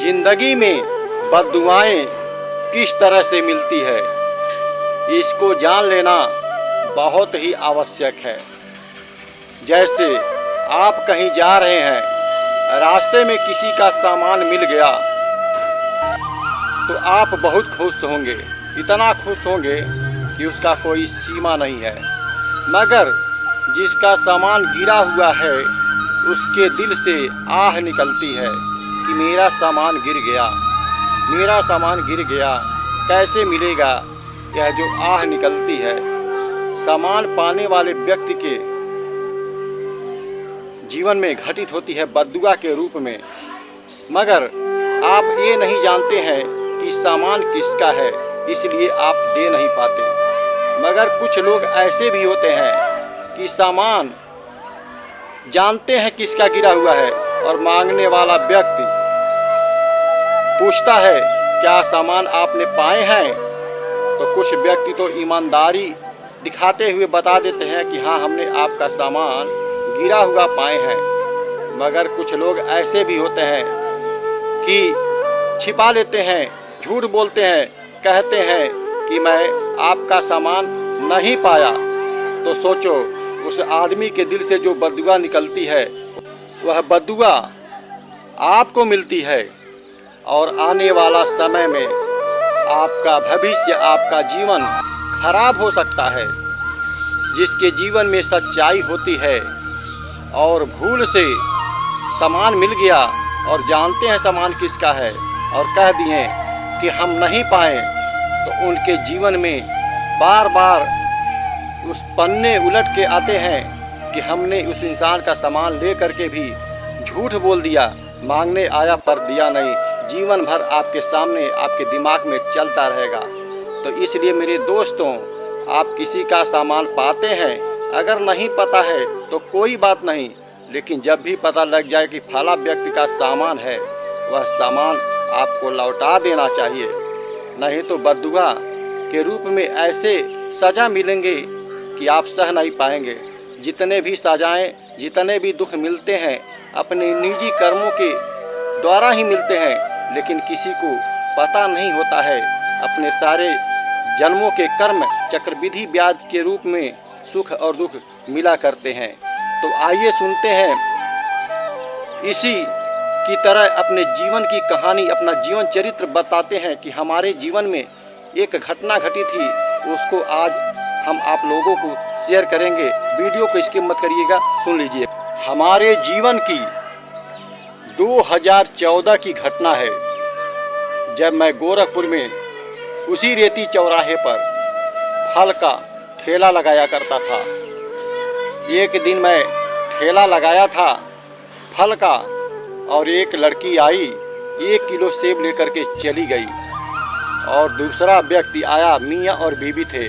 जिंदगी में बद्दुआएं किस तरह से मिलती है, इसको जान लेना बहुत ही आवश्यक है। जैसे आप कहीं जा रहे हैं, रास्ते में किसी का सामान मिल गया तो आप बहुत खुश होंगे, इतना खुश होंगे कि उसका कोई सीमा नहीं है। मगर जिसका सामान गिरा हुआ है उसके दिल से आह निकलती है कि मेरा सामान गिर गया, मेरा सामान गिर गया, कैसे मिलेगा। यह जो आह निकलती है सामान पाने वाले व्यक्ति के जीवन में घटित होती है बद्दुआ के रूप में। मगर आप ये नहीं जानते हैं कि सामान किसका है, इसलिए आप दे नहीं पाते। मगर कुछ लोग ऐसे भी होते हैं कि सामान जानते हैं किसका गिरा हुआ है और मांगने वाला व्यक्ति पूछता है क्या सामान आपने पाए हैं, तो कुछ व्यक्ति तो ईमानदारी दिखाते हुए बता देते हैं कि हाँ हमने आपका सामान गिरा हुआ पाए हैं। मगर कुछ लोग ऐसे भी होते हैं कि छिपा लेते हैं, झूठ बोलते हैं, कहते हैं कि मैं आपका सामान नहीं पाया। तो सोचो उस आदमी के दिल से जो बद्दुआ निकलती है वह बद्दुआ आपको मिलती है और आने वाला समय में आपका भविष्य, आपका जीवन खराब हो सकता है। जिसके जीवन में सच्चाई होती है और भूल से सामान मिल गया और जानते हैं सामान किसका है और कह दिए कि हम नहीं पाए, तो उनके जीवन में बार बार उस पन्ने उलट के आते हैं कि हमने उस इंसान का सामान ले करके भी झूठ बोल दिया, मांगने आया पर दिया नहीं। जीवन भर आपके सामने, आपके दिमाग में चलता रहेगा। तो इसलिए मेरे दोस्तों, आप किसी का सामान पाते हैं, अगर नहीं पता है तो कोई बात नहीं, लेकिन जब भी पता लग जाए कि फला व्यक्ति का सामान है, वह सामान आपको लौटा देना चाहिए। नहीं तो बद्दुआ के रूप में ऐसे सज़ा मिलेंगे कि आप सह नहीं पाएंगे। जितने भी सजाएं, जितने भी दुख मिलते हैं अपने निजी कर्मों के द्वारा ही मिलते हैं, लेकिन किसी को पता नहीं होता है अपने सारे जन्मों के कर्म चक्रवृद्धि ब्याज के रूप में सुख और दुख मिला करते हैं। तो आइए सुनते हैं इसी की तरह अपने जीवन की कहानी, अपना जीवन चरित्र बताते हैं कि हमारे जीवन में एक घटना घटी थी, उसको आज हम आप लोगों को शेयर करेंगे। वीडियो को स्किप मत करिएगा, सुन लीजिए। हमारे जीवन की 2014 की घटना है, जब मैं गोरखपुर में उसी रेती चौराहे पर फल का ठेला लगाया करता था। एक दिन मैं ठेला लगाया था फल का और एक लड़की आई, 1 किलो सेब लेकर के चली गई और दूसरा व्यक्ति आया, मियाँ और बीवी थे,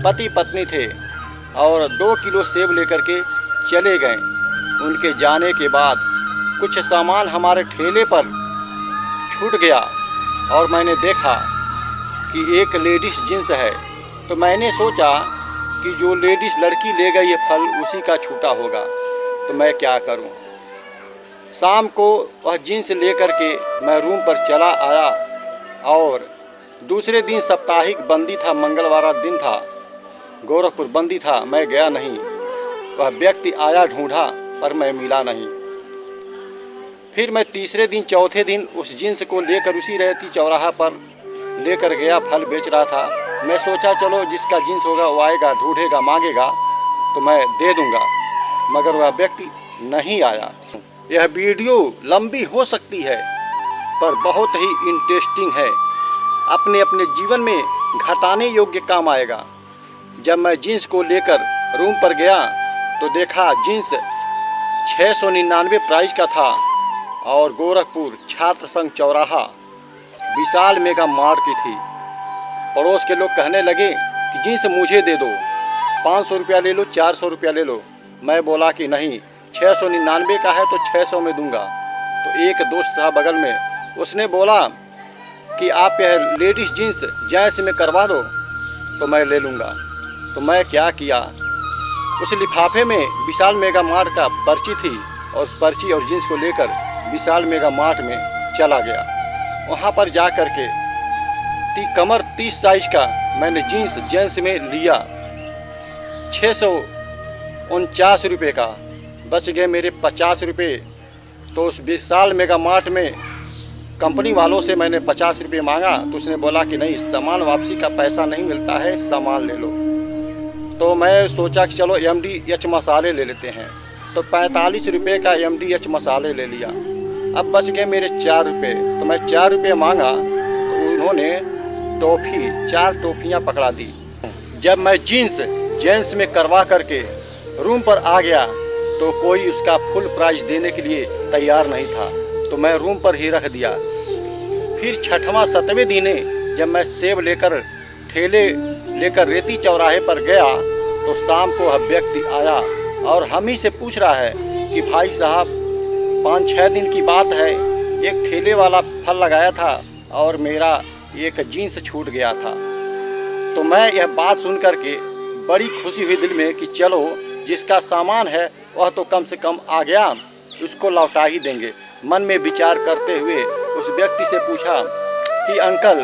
पति पत्नी थे और 2 किलो सेब लेकर के चले गए। उनके जाने के बाद कुछ सामान हमारे ठेले पर छूट गया और मैंने देखा कि एक लेडीज़ जींस है। तो मैंने सोचा कि जो लेडीज़ लड़की ले गई है फल उसी का छूटा होगा, तो मैं क्या करूं। शाम को वह जींस लेकर के मैं रूम पर चला आया और दूसरे दिन साप्ताहिक बंदी था, मंगलवार दिन था, गोरखपुर बंदी था, मैं गया नहीं। वह व्यक्ति आया, ढूंढा पर मैं मिला नहीं। फिर मैं तीसरे दिन, चौथे दिन उस जींस को लेकर उसी रेती चौराहा पर लेकर गया, फल बेच रहा था। मैं सोचा चलो जिसका जींस होगा वो आएगा, ढूंढेगा, मांगेगा तो मैं दे दूंगा, मगर वह व्यक्ति नहीं आया। यह वीडियो लंबी हो सकती है पर बहुत ही इंटरेस्टिंग है, अपने अपने जीवन में घटाने योग्य काम आएगा। जब मैं जीन्स को लेकर रूम पर गया तो देखा जीन्स 699 प्राइस का था और गोरखपुर छात्र संघ चौराहा विशाल मेगा मार्ट की थी। पड़ोस के लोग कहने लगे कि जीन्स मुझे दे दो, 500 रुपया ले लो, 400 रुपया ले लो। मैं बोला कि नहीं, 699 का है तो 600 में दूंगा। तो एक दोस्त था बगल में, उसने बोला कि आप यह लेडीज़ जीन्स जैंस में करवा दो तो मैं ले लूँगा। तो मैं क्या किया, उस लिफाफे में विशाल मेगा मार्ट का पर्ची थी और पर्ची और जीन्स को लेकर विशाल मेगा मार्ट में चला गया। वहाँ पर जा कर के कमर 30 साइज का मैंने जीन्स जेंट्स में लिया। 649 रुपये का, बच गए मेरे 50 रुपये। तो उस विशाल मेगा मार्ट में कंपनी वालों से मैंने 50 रुपये मांगा, तो उसने बोला कि नहीं, सामान वापसी का पैसा नहीं मिलता है, सामान ले लो। तो मैं सोचा कि चलो MDH मसाले ले लेते हैं, तो 45 रुपये का MDH मसाले ले लिया। अब बच गए मेरे 4 रुपये, तो मैं 4 रुपये मांगा, तो उन्होंने टॉफ़ी 4 टॉफ़ियाँ पकड़ा दी। जब मैं जीन्स जेंट्स में करवा करके रूम पर आ गया तो कोई उसका फुल प्राइस देने के लिए तैयार नहीं था, तो मैं रूम पर ही रख दिया। फिर 6वां 7वें दिन जब मैं सेब लेकर ठेले लेकर रेती चौराहे पर गया तो शाम को वह व्यक्ति आया और हम ही से पूछ रहा है कि भाई साहब 5-6 दिन की बात है, एक ठेले वाला फल लगाया था और मेरा एक जीन्स छूट गया था। तो मैं यह बात सुन करके बड़ी खुशी हुई दिल में कि चलो जिसका सामान है वह तो कम से कम आ गया, उसको लौटा ही देंगे। मन में विचार करते हुए उस व्यक्ति से पूछा कि अंकल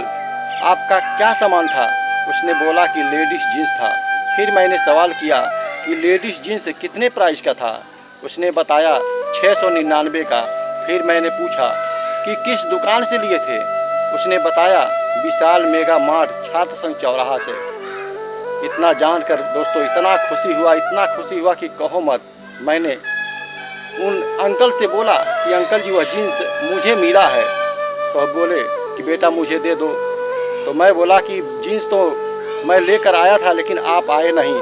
आपका क्या सामान था? उसने बोला कि लेडीज़ जीन्स था। फिर मैंने सवाल किया कि लेडीज़ जीन्स कितने प्राइस का था? उसने बताया 699 का। फिर मैंने पूछा कि किस दुकान से लिए थे? उसने बताया विशाल मेगा मार्ट छात्र संघ चौराहा से। इतना जानकर दोस्तों इतना खुशी हुआ कि कहो मत। मैंने उन अंकल से बोला कि अंकल जी वह जीन्स मुझे मिला है। तो बोले कि बेटा मुझे दे दो। तो मैं बोला कि जीन्स तो मैं लेकर आया था लेकिन आप आए नहीं।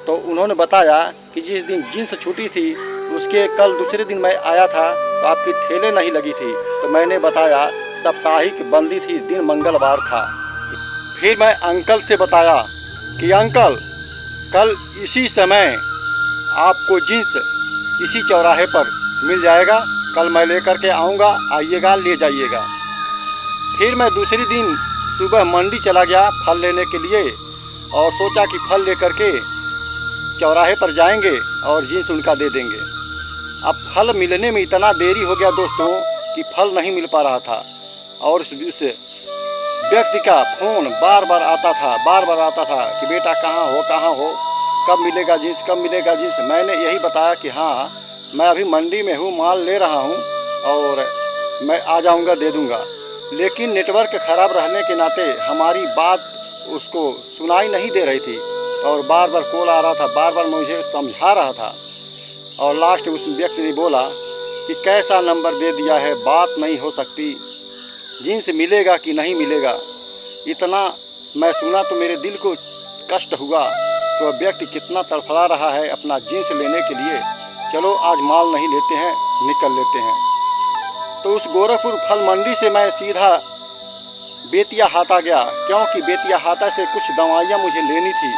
तो उन्होंने बताया कि जिस दिन जीन्स छूटी थी उसके कल दूसरे दिन मैं आया था तो आपकी ठेले नहीं लगी थी। तो मैंने बताया साप्ताहिक बंदी थी, दिन मंगलवार था। फिर मैं अंकल से बताया कि अंकल कल इसी समय आपको जीन्स इसी चौराहे पर मिल जाएगा, कल मैं लेकर के आऊँगा, आइएगा ले जाइएगा। फिर मैं दूसरी दिन सुबह मंडी चला गया फल लेने के लिए और सोचा कि फल लेकर के चौराहे पर जाएंगे और जीन्स उनका दे देंगे। अब फल मिलने में इतना देरी हो गया दोस्तों कि फल नहीं मिल पा रहा था और उस व्यक्ति का फ़ोन बार बार आता था कि बेटा कहाँ हो, कब मिलेगा जीन्स। मैंने यही बताया कि हाँ मैं अभी मंडी में हूँ, माल ले रहा हूँ और मैं आ जाऊँगा, दे दूँगा। लेकिन नेटवर्क ख़राब रहने के नाते हमारी बात उसको सुनाई नहीं दे रही थी और बार बार कॉल आ रहा था, बार बार मुझे समझा रहा था। और लास्ट उस व्यक्ति ने बोला कि कैसा नंबर दे दिया है, बात नहीं हो सकती, जीन्स मिलेगा कि नहीं मिलेगा। इतना मैं सुना तो मेरे दिल को कष्ट हुआ कि वह व्यक्ति कितना तड़फड़ा रहा है अपना जीन्स लेने के लिए। चलो आज माल नहीं लेते हैं, निकल लेते हैं। तो उस गोरखपुर फल मंडी से मैं सीधा बेतिया हाता गया, क्योंकि बेतिया हाता से कुछ दवाइयाँ मुझे लेनी थी।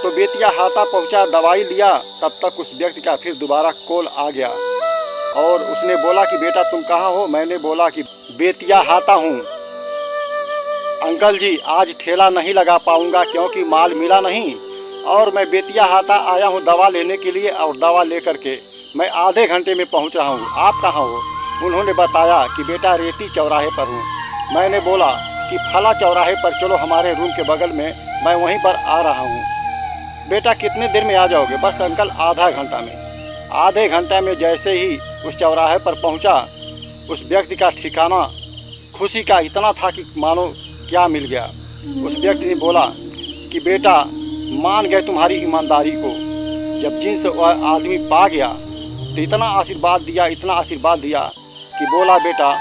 तो बेतिया हाता पहुँचा, दवाई लिया, तब तक उस व्यक्ति का फिर दोबारा कॉल आ गया और उसने बोला कि बेटा तुम कहाँ हो? मैंने बोला कि बेतिया हाता हूँ। अंकल जी आज ठेला नहीं लगा पाऊँगा क्योंकि माल मिला नहीं और मैं बेतिया हाता आया हूँ दवा लेने के लिए और दवा लेकर के मैं आधे घंटे में पहुँच रहा हूँ, आप कहाँ हो? उन्होंने बताया कि बेटा रेती चौराहे पर हूँ। मैंने बोला कि फला चौराहे पर चलो हमारे रूम के बगल में, मैं वहीं पर आ रहा हूँ। बेटा कितने देर में आ जाओगे? बस अंकल आधा घंटा में। आधे घंटे में जैसे ही उस चौराहे पर पहुँचा, उस व्यक्ति का ठिकाना खुशी का इतना था कि मानो क्या मिल गया। उस व्यक्ति ने बोला कि बेटा मान गए तुम्हारी ईमानदारी को। जब जीन्स वह आदमी पा गया तो इतना आशीर्वाद दिया कि बोला बेटा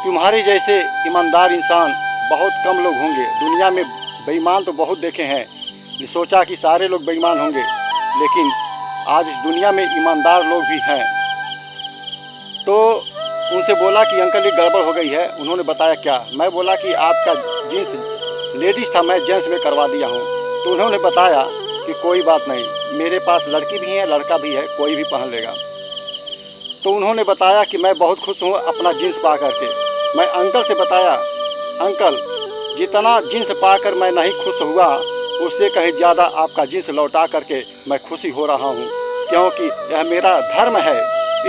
तुम्हारे जैसे ईमानदार इंसान बहुत कम लोग होंगे दुनिया में, बेईमान तो बहुत देखे हैं। सोचा कि सारे लोग बेईमान होंगे लेकिन आज इस दुनिया में ईमानदार लोग भी हैं। तो उनसे बोला कि अंकल ये गड़बड़ हो गई है। उन्होंने बताया क्या? मैं बोला कि आपका जीन्स लेडीज़ था, मैं जेंट्स में करवा दिया हूँ। तो उन्होंने बताया कि कोई बात नहीं, मेरे पास लड़की भी है लड़का भी है, कोई भी पहन लेगा। तो उन्होंने बताया कि मैं बहुत खुश हूँ अपना जीन्स पा करके। मैं अंकल से बताया अंकल जितना जीन्स पाकर मैं नहीं खुश हुआ उससे कहीं ज़्यादा आपका जीन्स लौटा करके मैं खुशी हो रहा हूँ, क्योंकि यह मेरा धर्म है।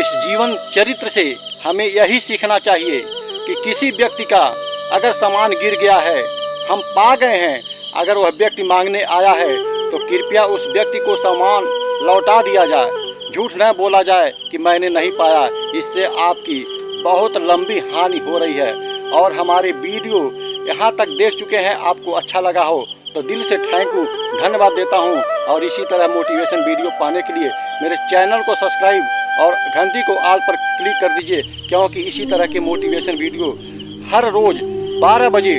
इस जीवन चरित्र से हमें यही सीखना चाहिए कि किसी व्यक्ति का अगर सामान गिर गया है, हम पा गए हैं, अगर वह व्यक्ति मांगने आया है तो कृपया उस व्यक्ति को सामान लौटा दिया जाए। झूठ न बोला जाए कि मैंने नहीं पाया, इससे आपकी बहुत लंबी हानि हो रही है। और हमारे वीडियो यहाँ तक देख चुके हैं, आपको अच्छा लगा हो तो दिल से थैंक यू, धन्यवाद देता हूँ। और इसी तरह मोटिवेशन वीडियो पाने के लिए मेरे चैनल को सब्सक्राइब और घंटी को ऑल पर क्लिक कर दीजिए, क्योंकि इसी तरह के मोटिवेशन वीडियो हर रोज़ 12 बजे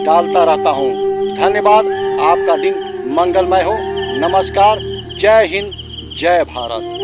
डालता रहता हूँ। धन्यवाद, आपका दिन मंगलमय हो। नमस्कार, जय हिंद, जय भारत।